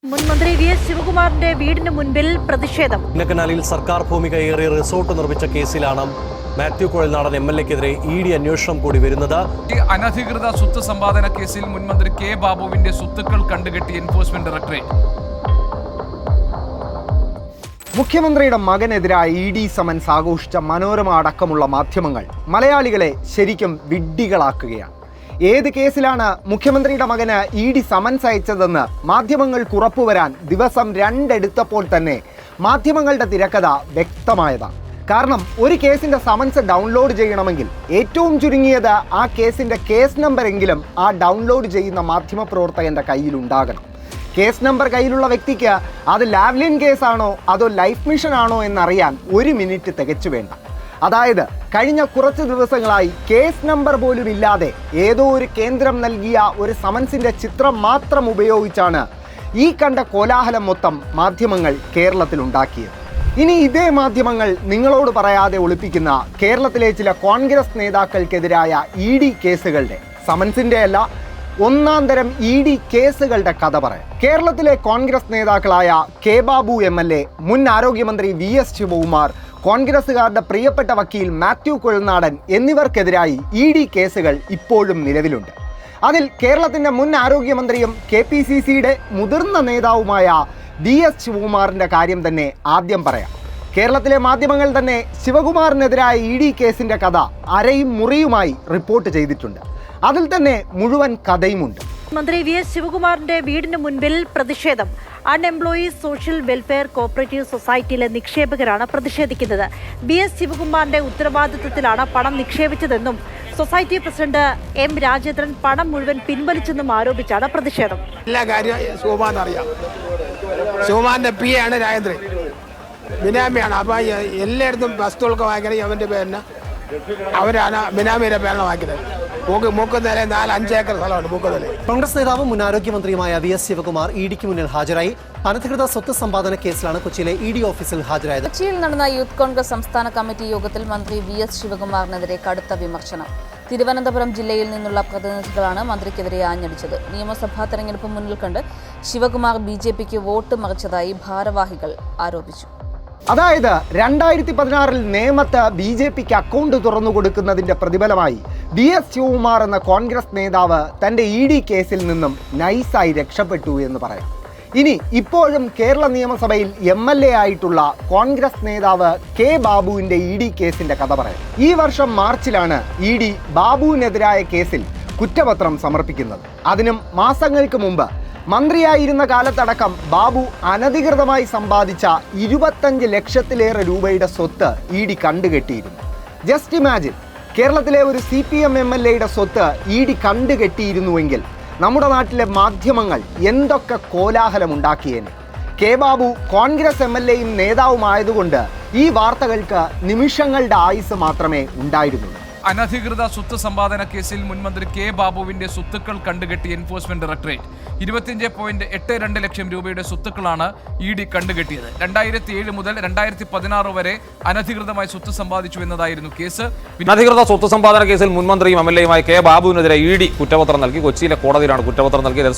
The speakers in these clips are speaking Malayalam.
മുൻമന്ത്രി വി.എസ്. ശിവകുമാറിന്റെ വീടിന് മുൻപിൽ പ്രതിഷേധം. ചിന്നക്കനാലിൽ സർക്കാർ ഭൂമി കയ്യേറി റിസോർട്ട് നിർമ്മിച്ച കേസിലാണ് മാത്യു കുഴൽനാടൻ എംഎൽഎക്കെതിരെ ഇഡി അന്വേഷണം കൂടി വരുന്നത്. അനധികൃത സ്വത്ത് സമ്പാദന കേസിൽ മുൻമന്ത്രി കെ ബാബുവിന്റെ സ്വത്തുക്കൾ കണ്ടുകെട്ടി എൻഫോഴ്സ്മെന്റ് ഡയറക്ടറേറ്റ്. മുഖ്യമന്ത്രിയുടെ മകനെതിരായ ഇ.ഡി. സമൻസ് ആഘോഷിച്ച മനോരമ അടക്കമുള്ള മാധ്യമങ്ങൾ മലയാളികളെ ശരിക്കും വിഡ്ഢികളാക്കുകയാണ്. ഏത് കേസിലാണ് മുഖ്യമന്ത്രിയുടെ മകന് ഇ.ഡി. സമൻസ് അയച്ചതെന്ന് മാധ്യമങ്ങൾക്ക് ഉറപ്പുവരാൻ ദിവസം 2 എടുത്തപ്പോൾ തന്നെ മാധ്യമങ്ങളുടെ തിരക്കഥ വ്യക്തമായതാണ്. കാരണം ഒരു കേസിൻ്റെ സമൻസ് ഡൗൺലോഡ് ചെയ്യണമെങ്കിൽ ഏറ്റവും ചുരുങ്ങിയത് ആ കേസിൻ്റെ കേസ് നമ്പറെങ്കിലും ആ ഡൗൺലോഡ് ചെയ്യുന്ന മാധ്യമപ്രവർത്തകൻ്റെ കയ്യിലുണ്ടാകണം. കേസ് നമ്പർ കയ്യിലുള്ള വ്യക്തിക്ക് അത് ലാവ്ലിൻ കേസാണോ അതോ ലൈഫ് മിഷൻ ആണോ എന്നറിയാൻ 1 മിനിറ്റ് തികച്ചു വേണ്ട. അതായത് കഴിഞ്ഞ കുറച്ച് ദിവസങ്ങളായി കേസ് നമ്പർ പോലും ഇല്ലാതെ ഏതോ ഒരു കേന്ദ്രം നൽകിയ ഒരു സമൻസിൻ്റെ ചിത്രം മാത്രം ഉപയോഗിച്ചാണ് ഈ കണ്ട കോലാഹലം മൊത്തം മാധ്യമങ്ങൾ കേരളത്തിലുണ്ടാക്കിയത്. ഇനി ഇതേ മാധ്യമങ്ങൾ നിങ്ങളോട് പറയാതെ ഒളിപ്പിക്കുന്ന കേരളത്തിലെ ചില കോൺഗ്രസ് നേതാക്കൾക്കെതിരായ ഇ.ഡി. കേസുകളുടെ സമൻസിൻ്റെ അല്ല ഒന്നാം തരം ഇ.ഡി. കേസുകളുടെ കഥ പറയാം. കേരളത്തിലെ കോൺഗ്രസ് നേതാക്കളായ കെ ബാബു എം.എൽ.എ, മുൻ ആരോഗ്യമന്ത്രി വി.എസ്. ശിവകുമാർ, കോൺഗ്രസുകാരുടെ പ്രിയപ്പെട്ട വക്കീൽ മാത്യു കുഴൽനാടൻ എന്നിവർക്കെതിരായി ഇ.ഡി. കേസുകൾ ഇപ്പോഴും നിലവിലുണ്ട്. അതിൽ കേരളത്തിൻ്റെ മുൻ ആരോഗ്യമന്ത്രിയും KPCCയുടെ മുതിർന്ന നേതാവുമായ വി.എസ്. ശിവകുമാറിൻ്റെ കാര്യം തന്നെ ആദ്യം പറയാം. കേരളത്തിലെ മാധ്യമങ്ങൾ തന്നെ ശിവകുമാറിനെതിരായ ഇ.ഡി. കേസിൻ്റെ കഥ അരയും മുറിയുമായി റിപ്പോർട്ട് ചെയ്തിട്ടുണ്ട്. അതിൽ തന്നെ മുഴുവൻ കഥയുമുണ്ട്. മന്ത്രി വി.എസ്. ശിവകുമാറിന്റെ വീടിന് മുൻപിൽ പ്രതിഷേധം. അൺഎംപ്ലോയീസ് സോഷ്യൽ വെൽഫെയർ കോഓപ്പറേറ്റീവ് സൊസൈറ്റിയിലെ നിക്ഷേപകരാണ് പ്രതിഷേധിക്കുന്നത്. വി.എസ്. ശിവകുമാറിന്റെ ഉത്തരവാദിത്വത്തിലാണ് പണം നിക്ഷേപിച്ചതെന്നും സൊസൈറ്റി പ്രസിഡന്റ് എം. രാജേന്ദ്രൻ പണം മുഴുവൻ പിൻവലിച്ചെന്നും ആരോപിച്ചാണ് പ്രതിഷേധം. എല്ലാ കാര്യവും ശിവകുമാറിന് അറിയാം. ശിവകുമാറിന്റെ PA ആണ് രാജേന്ദ്രൻ, ബിനാമിയാണ്. അപ്പൊ എല്ലായിടത്തും വസ്തുക്കൾക്ക് വാങ്ങിക്കണേ അവന്റെ പേരിന്, അവരാണ് ബിനാമിയുടെ പേരാണ് വാങ്ങിക്കുന്നത്. മൂക്കുന്നില 4-5 ഏക്കർ സ്ഥലമാണ് മൂക്കുന്നില. കോൺഗ്രസ് നേതാവും മുൻ ആരോഗ്യമന്ത്രിയുമായ വി.എസ്. ശിവകുമാർ ഇഡിക്ക് മുന്നിൽ ഹാജരായി. അനധികൃത സ്വത്ത് സമ്പാദന കേസിലാണ് കൊച്ചിയിലെ ഇ.ഡി. ഓഫീസിൽ ഹാജരായത്. കൊച്ചിയിൽ നടന്ന യൂത്ത് കോൺഗ്രസ് സംസ്ഥാന കമ്മിറ്റി യോഗത്തിൽ മന്ത്രി വി.എസ്. ശിവകുമാറിനെതിരെ കടുത്ത വിമർശനം. തിരുവനന്തപുരം ജില്ലയിൽ നിന്നുള്ള പ്രതിനിധികളാണ് മന്ത്രിക്കെതിരെ ആഞ്ഞടിച്ചത്. നിയമസഭാ തെരഞ്ഞെടുപ്പ് മുന്നിൽ കണ്ട് ശിവകുമാർ BJPക്ക് വോട്ട് മറിച്ചതായി ഭാരവാഹികൾ ആരോപിച്ചു. അതായത് 2016 നേമത്ത് BJPക്ക് അക്കൗണ്ട് തുറന്നു കൊടുക്കുന്നതിൻ്റെ പ്രതിഫലമായി വി.എസ്. ശിവകുമാർ എന്ന കോൺഗ്രസ് നേതാവ് തൻ്റെ ഇ.ഡി. കേസിൽ നിന്നും നൈസായി രക്ഷപ്പെട്ടു എന്ന് പറയാം. ഇനി ഇപ്പോഴും കേരള നിയമസഭയിൽ MLA ആയിട്ടുള്ള കോൺഗ്രസ് നേതാവ് കെ ബാബുവിൻ്റെ ഇ.ഡി. കേസിൻ്റെ കഥ പറയാം. ഈ വർഷം മാർച്ചിലാണ് ഇ.ഡി. ബാബുവിനെതിരായ കേസിൽ കുറ്റപത്രം സമർപ്പിക്കുന്നത്. അതിനും മാസങ്ങൾക്ക് മുമ്പ് മന്ത്രിയായിരുന്ന കാലത്തടക്കം ബാബു അനധികൃതമായി സമ്പാദിച്ച 25 ലക്ഷത്തിലേറെ രൂപയുടെ സ്വത്ത് ഇ.ഡി. കണ്ടുകെട്ടിയിരുന്നു. ജസ്റ്റ് ഇമാജിൻ, കേരളത്തിലെ ഒരു CPM MLA-യുടെ സ്വത്ത് ഇ.ഡി. കണ്ടുകെട്ടിയിരുന്നുവെങ്കിൽ നമ്മുടെ നാട്ടിലെ മാധ്യമങ്ങൾ എന്തൊക്കെ കോലാഹലം ഉണ്ടാക്കിയേനെ. കെ ബാബു കോൺഗ്രസ് MLA-യും നേതാവുമായതുകൊണ്ട് ഈ വാർത്തകൾക്ക് നിമിഷങ്ങളുടെ ആയുസ് മാത്രമേ ഉണ്ടായിരുന്നുള്ളൂ. അനധികൃത സ്വത്ത് സമ്പാദന കേസിൽ മുൻമന്ത്രി കെ ബാബുവിന്റെ സ്വത്തുക്കൾ കണ്ടുകെട്ടി എൻഫോഴ്സ്മെന്റ് ഡയറക്ടറേറ്റ്. 25.82 ലക്ഷം രൂപയുടെ സ്വത്തുക്കളാണ് ഇ.ഡി. കണ്ടുകെട്ടിയത്. 2007 മുതൽ 2016 വരെ അനധികൃതമായി സ്വത്ത് സമ്പാദിച്ചു എന്നതായിരുന്നു കേസ്. അനധികൃത സ്വത്ത് സമ്പാദന കേസിൽ മുൻമന്ത്രിയും MLA-യുമായ കെ ബാബുവിനെതിരെ ഇ.ഡി. കുറ്റപത്രം നൽകി. കൊച്ചിയിലെ കോടതിയിലാണ് കുറ്റപത്രം നൽകിയത്.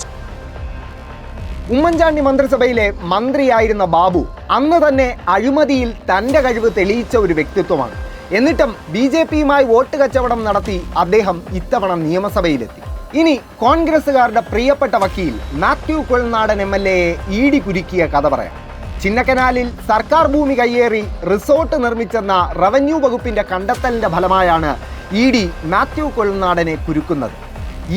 ഉമ്മൻചാണ്ടി മന്ത്രിസഭയിലെ മന്ത്രിയായിരുന്ന ബാബു അന്ന് തന്നെ അഴിമതിയിൽ തൻ്റെ കഴിവ് തെളിയിച്ച ഒരു വ്യക്തിത്വമാണ്. എന്നിട്ടും BJPയുമായി വോട്ട് കച്ചവടം നടത്തി അദ്ദേഹം ഇത്തവണ നിയമസഭയിലെത്തി. ഇനി കോൺഗ്രസുകാരുടെ പ്രിയപ്പെട്ട വക്കീൽ മാത്യു കുഴൽനാടൻ MLA-യെ ഇ.ഡി. കുരുക്കിയ കഥ പറയാം. ചിന്നക്കനാലിൽ സർക്കാർ ഭൂമി കയ്യേറി റിസോർട്ട് നിർമ്മിച്ചെന്ന റവന്യൂ വകുപ്പിന്റെ കണ്ടെത്തലിന്റെ ഫലമായാണ് ഇ.ഡി. മാത്യു കുഴൽനാടനെ കുരുക്കുന്നത്.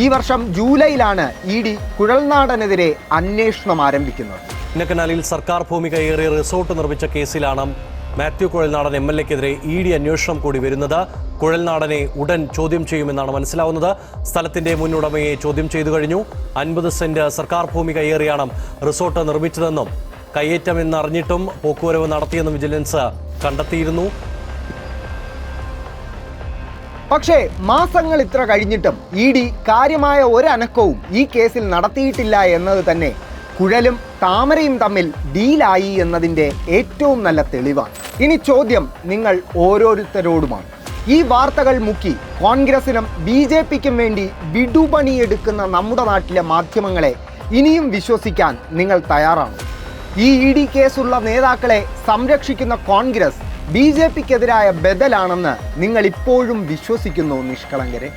ഈ വർഷം ജൂലൈയിലാണ് ഇ.ഡി. കുഴൽനാടനെതിരെ അന്വേഷണം ആരംഭിക്കുന്നത്. ചിന്നക്കനാലിൽ സർക്കാർ ഭൂമി കയ്യേറി റിസോർട്ട് നിർമ്മിച്ച കേസിലാണ് മാത്യു കുഴൽനാടൻ MLA-ക്കെതിരെ ഇ.ഡി. അന്വേഷണം കൂടി വരുന്നത്. കുഴൽനാടനെ ഉടൻ ചോദ്യം ചെയ്യുമെന്നാണ് മനസ്സിലാവുന്നത്. സ്ഥലത്തിന്റെ മുൻ ഉടമയെ ചോദ്യം ചെയ്തു കഴിഞ്ഞു. 50 സെന്റ് സർക്കാർ ഭൂമി കയ്യേറിയാണ് റിസോർട്ട് നിർമ്മിച്ചതെന്നും കയ്യേറ്റമെന്നറിഞ്ഞിട്ടും പോക്കുവരവ് നടത്തിയെന്നും വിജിലൻസ് കണ്ടെത്തിയിരുന്നു. പക്ഷേ മാസങ്ങൾ ഇത്ര കഴിഞ്ഞിട്ടും ഇ.ഡി. കാര്യമായ ഒരനക്കവും ഈ കേസിൽ നടത്തിയിട്ടില്ല എന്നത് തന്നെ കുഴലും താമരയും തമ്മിൽ ഡീലായി എന്നതിൻ്റെ ഏറ്റവും നല്ല തെളിവാണ്. ഇനി ചോദ്യം നിങ്ങൾ ഓരോരുത്തരോടുമാണ്. ഈ വാർത്തകൾ മുക്കി കോൺഗ്രസിനും BJPക്കും വേണ്ടി വിടുപണിയെടുക്കുന്ന നമ്മുടെ നാട്ടിലെ മാധ്യമങ്ങളെ ഇനിയും വിശ്വസിക്കാൻ നിങ്ങൾ തയ്യാറാണ്? ഈ ED കേസുള്ള നേതാക്കളെ സംരക്ഷിക്കുന്ന കോൺഗ്രസ് BJPക്കെതിരായ ബദലാണെന്ന് നിങ്ങൾ ഇപ്പോഴും വിശ്വസിക്കുന്നു നിഷ്കളങ്കരെ?